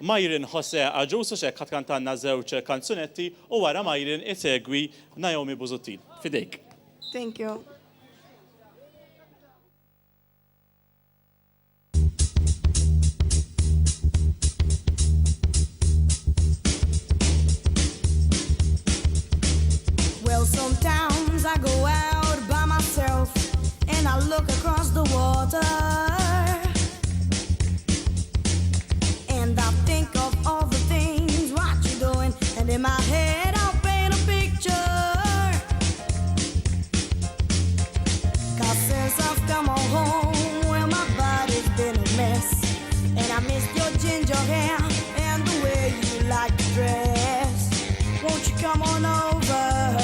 Myron Jose Agius u xek kantanna żewġ kanzunetti u wara Myron isegwi Naomi Buzutin. Fidejk. Thank you. Well, sometimes I go out by myself and I look across the water and I think of all the things what you're doing, and in my head I'll paint a picture. 'Cause since I've come on home, well, my body's been a mess, and I miss your ginger hair and the way you like to dress. Won't you come on over?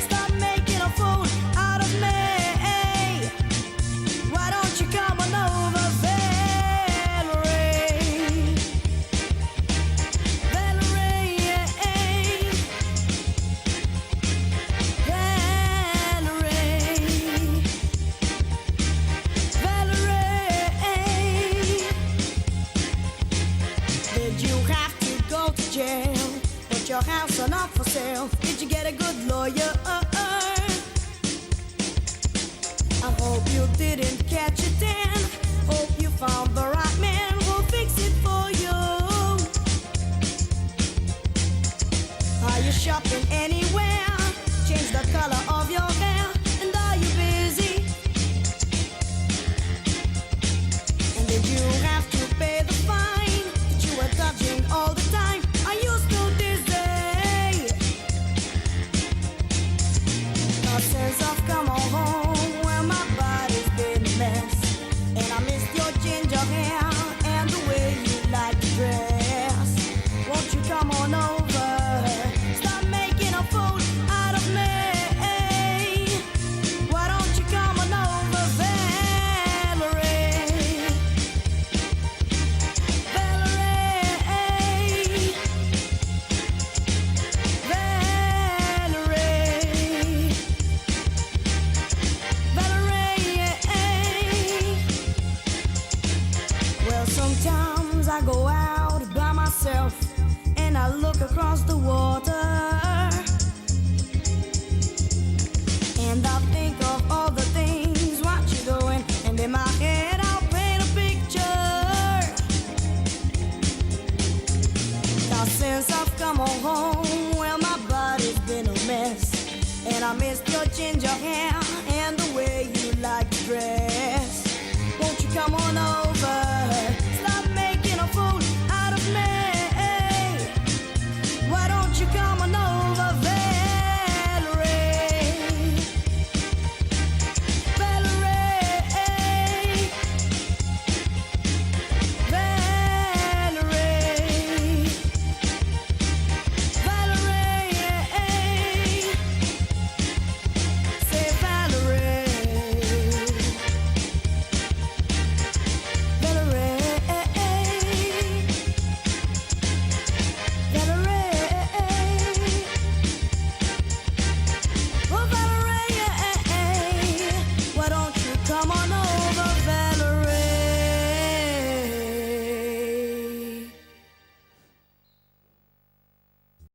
Stop making a fool out of me. Why don't you come on over, Valerie? Valerie, Valerie. Did you have to go to jail? Put your house on up for sale. Did you get a good lawyer? I hope you didn't catch it then. Hope you found the right man who'll fix it for you. Are you shopping anywhere? Change the color of your hair. And are you busy? And did you have to pay the fine that you were touching all the time? Are you still dizzy? 'Cause since I've come on home, well, my body's been a mess, and I missed your ginger hair and the way you like to dress. Won't you come on over? Stop making a fool out of me. Why don't you come on over, Valerie? Valerie. Valerie. Well, sometimes I go out by myself and I look across the water and I think of all the things what you're doing, and in my head I'll paint a picture. 'Cause since I've come on home, well, my body's been a mess, and I missed your ginger hair